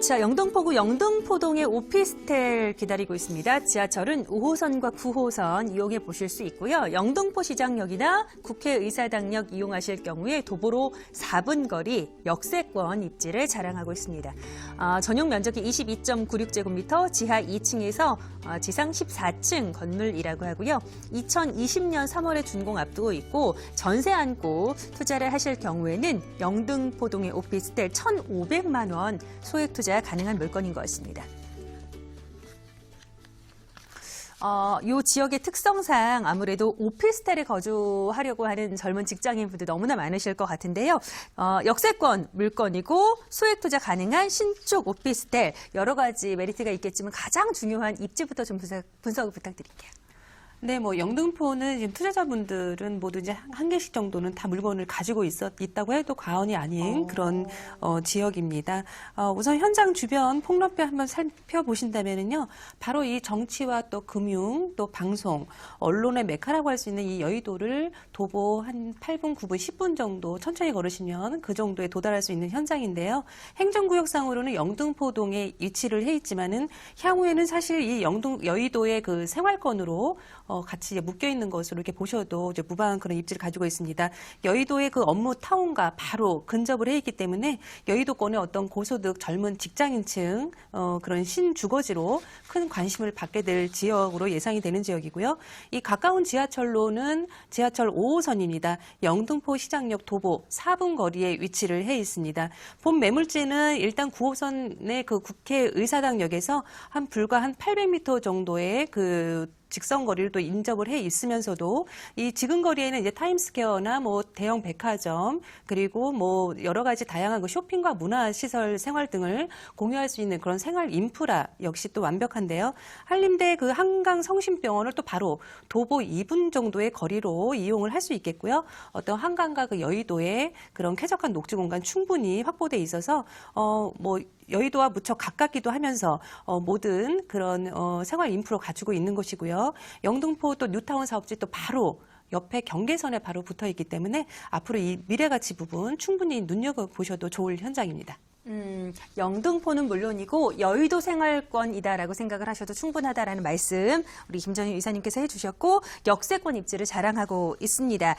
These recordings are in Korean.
자, 영등포구 영등포동의 오피스텔 기다리고 있습니다. 지하철은 5호선과 9호선 이용해 보실 수 있고요. 영등포시장역이나 국회의사당역 이용하실 경우에 도보로 4분 거리 역세권 입지를 자랑하고 있습니다. 전용 면적이 22.96제곱미터, 지하 2층에서 지상 14층 건물이라고 하고요. 2020년 3월에 준공 앞두고 있고 전세 안고 투자를 하실 경우에는 영등포동의 오피스텔 1,500만 원 소액 투자 가능한 물건인 것 같습니다. 이 지역의 특성상 아무래도 오피스텔에 거주하려고 하는 젊은 직장인분들 너무나 많으실 것 같은데요. 역세권 물건이고 소액 투자 가능한 신축 오피스텔 여러 가지 메리트가 있겠지만 가장 중요한 입지부터 좀 분석을 부탁드릴게요. 네, 영등포는 지금 투자자분들은 모두 이제 한 개씩 정도는 다 물건을 가지고 있다고 해도 과언이 아닌 그런 지역입니다. 우선 현장 주변 폭로배 한번 살펴보신다면요, 바로 이 정치와 또 금융, 또 방송, 언론의 메카라고 할 수 있는 이 여의도를 도보 한 8분, 9분, 10분 정도 천천히 걸으시면 그 정도에 도달할 수 있는 현장인데요. 행정구역상으로는 영등포동에 위치를 해 있지만은 향후에는 사실 이 여의도의 그 생활권으로 같이 이제 묶여 있는 것으로 이렇게 보셔도 이제 무방한 그런 입지를 가지고 있습니다. 여의도의 그 업무 타운과 바로 근접을 해 있기 때문에 여의도권의 어떤 고소득 젊은 직장인층 그런 신주거지로 큰 관심을 받게 될 지역으로 예상이 되는 지역이고요. 이 가까운 지하철로는 지하철 5호선입니다. 영등포 시장역 도보 4분 거리에 위치를 해 있습니다. 본 매물지는 일단 9호선의 그 국회의사당역에서 불과 한 800m 정도의 그 직선 거리를 또 인접을 해 있으면서도 이 지금 거리에는 이제 타임스퀘어나 대형 백화점 그리고 여러 가지 다양한 그 쇼핑과 문화 시설 생활 등을 공유할 수 있는 그런 생활 인프라 역시 또 완벽한데요. 한림대 그 한강 성심병원을 또 바로 도보 2분 정도의 거리로 이용을 할 수 있겠고요. 어떤 한강과 그 여의도의 그런 쾌적한 녹지 공간 충분히 확보돼 있어서 여의도와 무척 가깝기도 하면서 모든 그런 생활 인프라 가지고 있는 곳이고요. 영등포 또 뉴타운 사업지 또 바로 옆에 경계선에 바로 붙어 있기 때문에 앞으로 이 미래가치 부분 충분히 눈여겨보셔도 좋을 현장입니다. 영등포는 물론이고 여의도 생활권이다라고 생각을 하셔도 충분하다라는 말씀 우리 김정희 이사님께서 해주셨고 역세권 입지를 자랑하고 있습니다.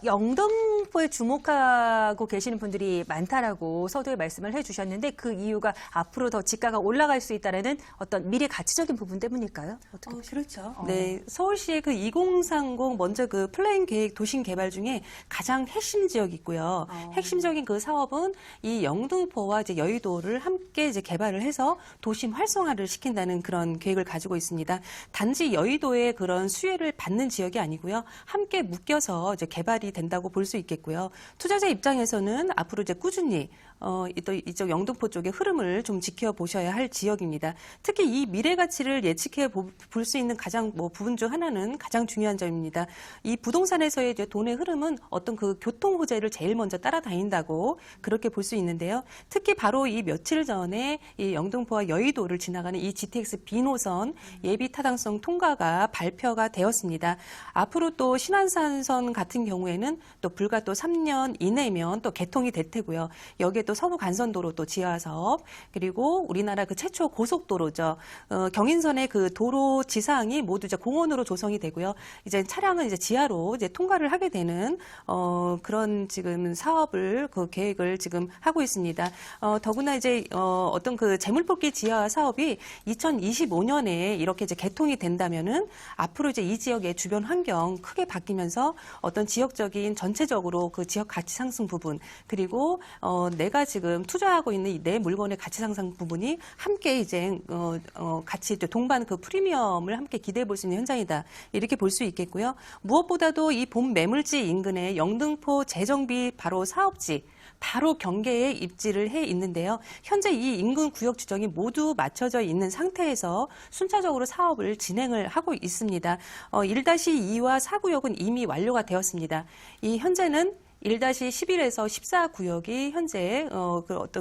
영등포에 주목하고 계시는 분들이 많다라고 서두에 말씀을 해주셨는데 그 이유가 앞으로 더 지가가 올라갈 수 있다라는 어떤 미래 가치적인 부분 때문일까요? 어떻게 그렇죠. 네, 서울시의 그 2030 먼저 그 플랜 계획 도심 개발 중에 가장 핵심 지역이고요. 핵심적인 그 사업은 이 영등포와 이제 여의도를 함께 이제 개발을 해서 도심 활성화를 시킨다는 그런 계획을 가지고 있습니다. 단지 여의도의 그런 수혜를 받는 지역이 아니고요. 함께 묶여서 이제 개발이 된다고 볼 수 있겠고요. 투자자 입장에서는 앞으로 이제 꾸준히 또 이쪽 영등포 쪽의 흐름을 좀 지켜보셔야 할 지역입니다. 특히 이 미래 가치를 예측해 볼 수 있는 가장 부분 중 하나는 가장 중요한 점입니다. 이 부동산에서의 이제 돈의 흐름은 어떤 그 교통 호재를 제일 먼저 따라다닌다고 그렇게 볼 수 있는데요. 특히 바로 이 며칠 전에 이 영등포와 여의도를 지나가는 이 GTX B노선 예비 타당성 통과가 발표가 되었습니다. 앞으로 또 신안산선 같은 경우에는 또 불과 또 3년 이내면 또 개통이 될 테고요. 여기에 또 서부 간선도로 또 지하 사업 그리고 우리나라 그 최초 고속도로죠. 경인선의 그 도로 지상이 모두 이제 공원으로 조성이 되고요. 이제 차량은 이제 지하로 이제 통과를 하게 되는 그런 지금 사업을 그 계획을 지금 하고 있습니다. 더구나 이제 어떤 그 재물뽑기 지하 사업이 2025년에 이렇게 이제 개통이 된다면은 앞으로 이제 이 지역의 주변 환경 크게 바뀌면서 어떤 지역적인 전체적으로 그 지역 가치 상승 부분 그리고 내가 지금 투자하고 있는 이 내 물건의 가치 상승 부분이 함께 이제 같이 동반 그 프리미엄을 함께 기대해 볼 수 있는 현장이다 이렇게 볼 수 있겠고요. 무엇보다도 이 본 매물지 인근의 영등포 재정비 바로 사업지 바로 경계에 입지를 해 있는데요. 현재 이 인근 구역 지정이 모두 맞춰져 있는 상태에서 순차적으로 사업을 진행을 하고 있습니다. 1-2와 4구역은 이미 완료가 되었습니다. 이 현재는 1-11에서 14구역이 현재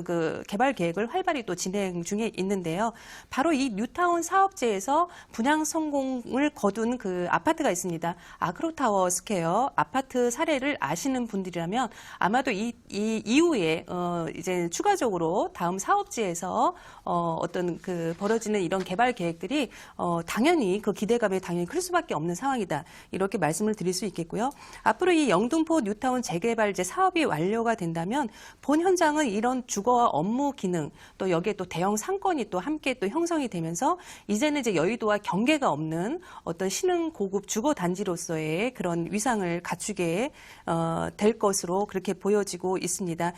그 개발 계획을 활발히 또 진행 중에 있는데요. 바로 이 뉴타운 사업지에서 분양 성공을 거둔 그 아파트가 있습니다. 아그로타워 스퀘어 아파트 사례를 아시는 분들이라면 아마도 이 이후에 이제 추가적으로 다음 사업지에서 어떤 그 벌어지는 이런 개발 계획들이 당연히 그 기대감이 당연히 클 수밖에 없는 상황이다. 이렇게 말씀을 드릴 수 있겠고요. 앞으로 이 영등포 뉴타운 재개발제 사업이 완료가 된다면 본 현장은 이런 주거와 업무 기능 또 여기에 또 대형 상권이 또 함께 또 형성이 되면서 이제는 이제 여의도와 경계가 없는 어떤 신흥 고급 주거 단지로서의 그런 위상을 갖추게 될 것으로 그렇게 보여지고 있습니다.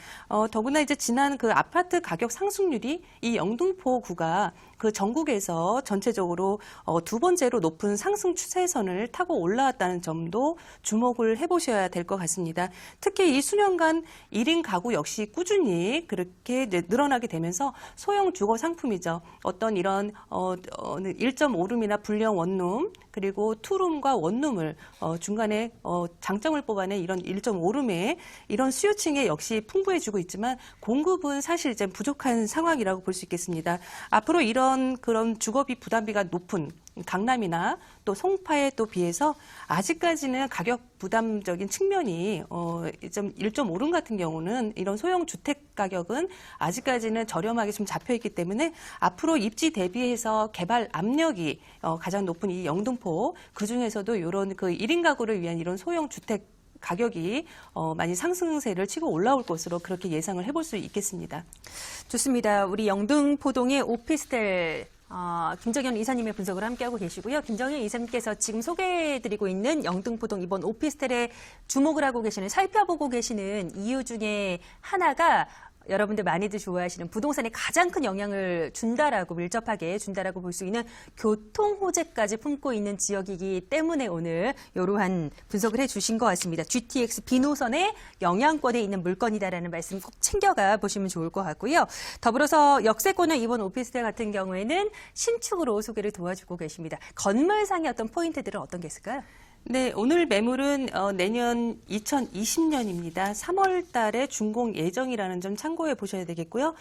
더구나 이제 지난 그 아파트 가격 상승률이 이 영등포구가 그 전국에서 전체적으로 두 번째로 높은 상승 추세선을 타고 올라왔다는 점도 주목을 해보셔야 될 것 같습니다. 특히 이 수년간 1인 가구 역시 꾸준히 그렇게 늘어나게 되면서 소형 주거 상품이죠. 어떤 이런 1.5룸이나 불량 원룸 그리고 투룸과 원룸을 중간에 장점을 뽑아낸 이런 1.5룸의 이런 수요층에 역시 풍부해지고 있지만 공급은 사실 이제 부족한 상황이라고 볼 수 있겠습니다. 앞으로 이런 그런 주거비 부담비가 높은 강남이나 또 송파에 또 비해서 아직까지는 가격 부담적인 측면이 1.5룸 같은 경우는 이런 소형 주택 가격은 아직까지는 저렴하게 좀 잡혀 있기 때문에 앞으로 입지 대비해서 개발 압력이 가장 높은 이 영등포 그중에서도 이런 그 1인 가구를 위한 이런 소형 주택 가격이 많이 상승세를 치고 올라올 것으로 그렇게 예상을 해볼 수 있겠습니다. 좋습니다. 우리 영등포동의 오피스텔 김정현 이사님의 분석을 함께하고 계시고요. 김정현 이사님께서 지금 소개해드리고 있는 영등포동 이번 오피스텔에 주목을 하고 계시는, 살펴보고 계시는 이유 중에 하나가 여러분들 많이들 좋아하시는 부동산에 가장 큰 영향을 준다라고, 밀접하게 준다라고 볼 수 있는 교통 호재까지 품고 있는 지역이기 때문에 오늘 이러한 분석을 해주신 것 같습니다. GTX B노선의 영향권에 있는 물건이다라는 말씀 꼭 챙겨가 보시면 좋을 것 같고요. 더불어서 역세권의 이번 오피스텔 같은 경우에는 신축으로 소개를 도와주고 계십니다. 건물상의 어떤 포인트들은 어떤 게 있을까요? 네, 오늘 매물은 내년 2020년입니다. 3월 달에 준공 예정이라는 점 참고해 보셔야 되겠고요.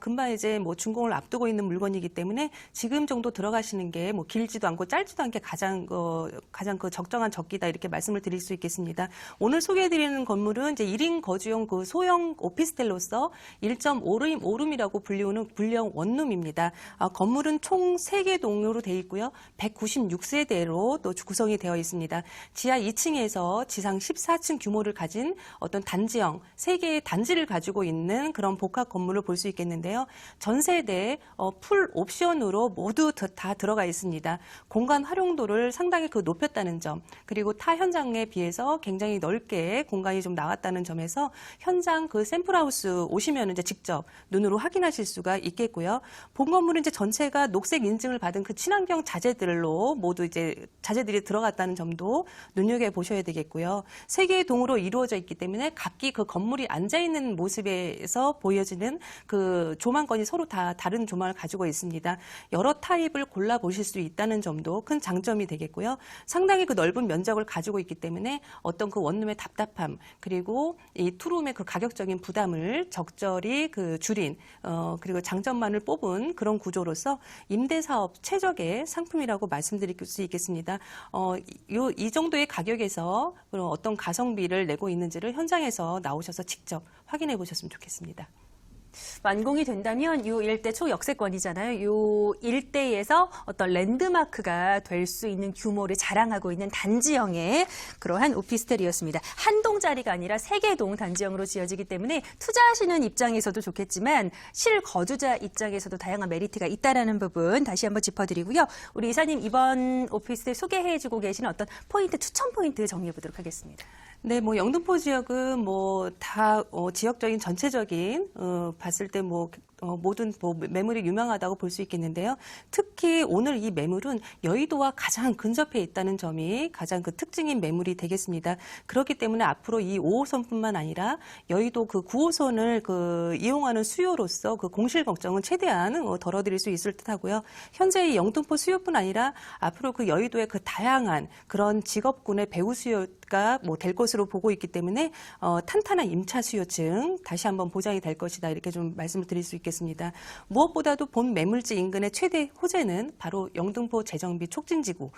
금방 이제 뭐 준공을 앞두고 있는 물건이기 때문에 지금 정도 들어가시는 게 뭐 길지도 않고 짧지도 않게 가장 그 적정한 적기다 이렇게 말씀을 드릴 수 있겠습니다. 오늘 소개해 드리는 건물은 이제 1인 거주용 그 소형 오피스텔로서 1.5룸이라고 불리우는 불량 원룸입니다. 건물은 총 3개 동으로 되어 있고요. 196세대로 또 구성이 되어 있습니다. 지하 2층에서 지상 14층 규모를 가진 어떤 단지형 3개의 단지를 가지고 있는 그런 복합 건물을 볼 수 있겠는데요. 전 세대 풀 옵션으로 모두 다 들어가 있습니다. 공간 활용도를 상당히 높였다는 점, 그리고 타 현장에 비해서 굉장히 넓게 공간이 좀 나왔다는 점에서 현장 그 샘플하우스 오시면 이제 직접 눈으로 확인하실 수가 있겠고요. 본 건물은 이제 전체가 녹색 인증을 받은 그 친환경 자재들로 모두 이제 자재들이 들어갔다는 점도 눈여겨보셔야 되겠고요. 3개의 동으로 이루어져 있기 때문에 각기 그 건물이 앉아있는 모습에서 보여지는 그 조망권이 서로 다 다른 조망을 가지고 있습니다. 여러 타입을 골라보실 수 있다는 점도 큰 장점이 되겠고요. 상당히 그 넓은 면적을 가지고 있기 때문에 어떤 그 원룸의 답답함 그리고 이 투룸의 그 가격적인 부담을 적절히 그 줄인 그리고 장점만을 뽑은 그런 구조로서 임대사업 최적의 상품이라고 말씀드릴 수 있겠습니다. 이 정도의 가격에서 그럼 어떤 가성비를 내고 있는지를 현장에서 나오셔서 직접 확인해 보셨으면 좋겠습니다. 완공이 된다면 이 일대 초역세권이잖아요. 이 일대에서 어떤 랜드마크가 될 수 있는 규모를 자랑하고 있는 단지형의 그러한 오피스텔이었습니다. 한 동짜리가 아니라 3개 동 단지형으로 지어지기 때문에 투자하시는 입장에서도 좋겠지만 실거주자 입장에서도 다양한 메리트가 있다는 부분 다시 한번 짚어드리고요. 우리 이사님 이번 오피스텔 소개해주고 계시는 어떤 포인트, 추천 포인트 정리해보도록 하겠습니다. 네, 뭐 영등포 지역은 뭐 다 지역적인 전체적인 봤을 때 모든 매물이 유명하다고 볼 수 있겠는데요. 특히 오늘 이 매물은 여의도와 가장 근접해 있다는 점이 가장 그 특징인 매물이 되겠습니다. 그렇기 때문에 앞으로 이 5호선뿐만 아니라 여의도 그 9호선을 그 이용하는 수요로서 그 공실 걱정은 최대한 덜어드릴 수 있을 듯하고요. 현재 이 영등포 수요뿐 아니라 앞으로 그 여의도의 그 다양한 그런 직업군의 배우 수요 집값 될 것으로 보고 있기 때문에 탄탄한 임차 수요층 다시 한번 보장이 될 것이다 이렇게 좀 말씀을 드릴 수 있겠습니다. 무엇보다도 본 매물지 인근의 최대 호재는 바로 영등포 재정비 촉진지구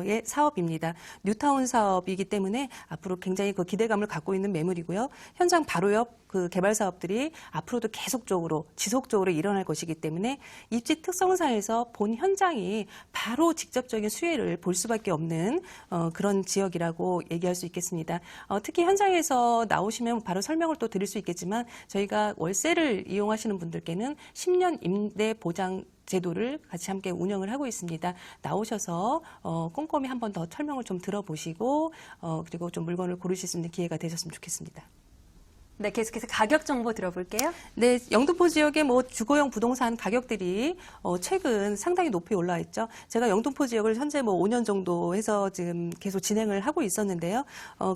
의 사업입니다. 뉴타운 사업이기 때문에 앞으로 굉장히 그 기대감을 갖고 있는 매물이고요. 현장 바로 옆 그 개발 사업들이 앞으로도 계속적으로 지속적으로 일어날 것이기 때문에 입지 특성상에서 본 현장이 바로 직접적인 수혜를 볼 수밖에 없는 그런 지역이라고 얘기할 수 있겠습니다. 특히 현장에서 나오시면 바로 설명을 또 드릴 수 있겠지만 저희가 월세를 이용하시는 분들께는 10년 임대 보장 제도를 같이 함께 운영을 하고 있습니다. 나오셔서 꼼꼼히 한 번 더 설명을 좀 들어보시고 그리고 좀 물건을 고르실 수 있는 기회가 되셨으면 좋겠습니다. 네, 계속해서 가격 정보 들어볼게요. 네, 영등포 지역의 주거용 부동산 가격들이 최근 상당히 높이 올라와 있죠. 제가 영등포 지역을 현재 5년 정도 해서 지금 계속 진행을 하고 있었는데요.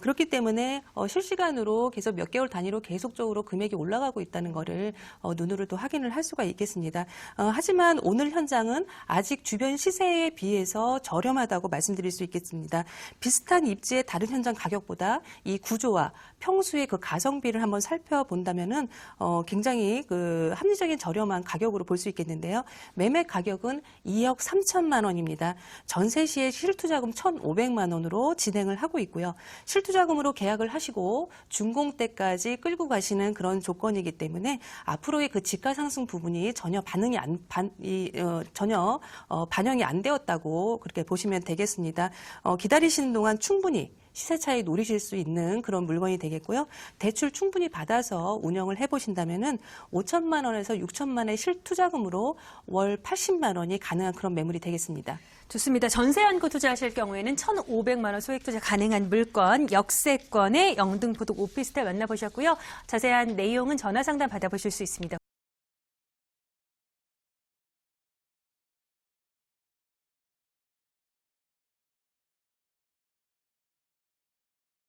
그렇기 때문에 실시간으로 계속 몇 개월 단위로 계속적으로 금액이 올라가고 있다는 거를 눈으로 또 확인을 할 수가 있겠습니다. 하지만 오늘 현장은 아직 주변 시세에 비해서 저렴하다고 말씀드릴 수 있겠습니다. 비슷한 입지의 다른 현장 가격보다 이 구조와 평수의 그 가성비를 한번 살펴본다면은 굉장히 그 합리적인 저렴한 가격으로 볼 수 있겠는데요. 매매 가격은 2억 3천만 원입니다. 전세 시에 실투자금 1,500만 원으로 진행을 하고 있고요. 실투자금으로 계약을 하시고 준공 때까지 끌고 가시는 그런 조건이기 때문에 앞으로의 그 지가 상승 부분이 전혀 반영이 안 되었다고 그렇게 보시면 되겠습니다. 기다리시는 동안 충분히 시세 차이 노리실 수 있는 그런 물건이 되겠고요. 대출 충분히 받아서 운영을 해보신다면은 5천만 원에서 6천만 원의 실투자금으로 월 80만 원이 가능한 그런 매물이 되겠습니다. 좋습니다. 전세 안고 투자하실 경우에는 1,500만 원 소액 투자 가능한 물건, 역세권의 영등포동 오피스텔 만나보셨고요. 자세한 내용은 전화 상담 받아보실 수 있습니다.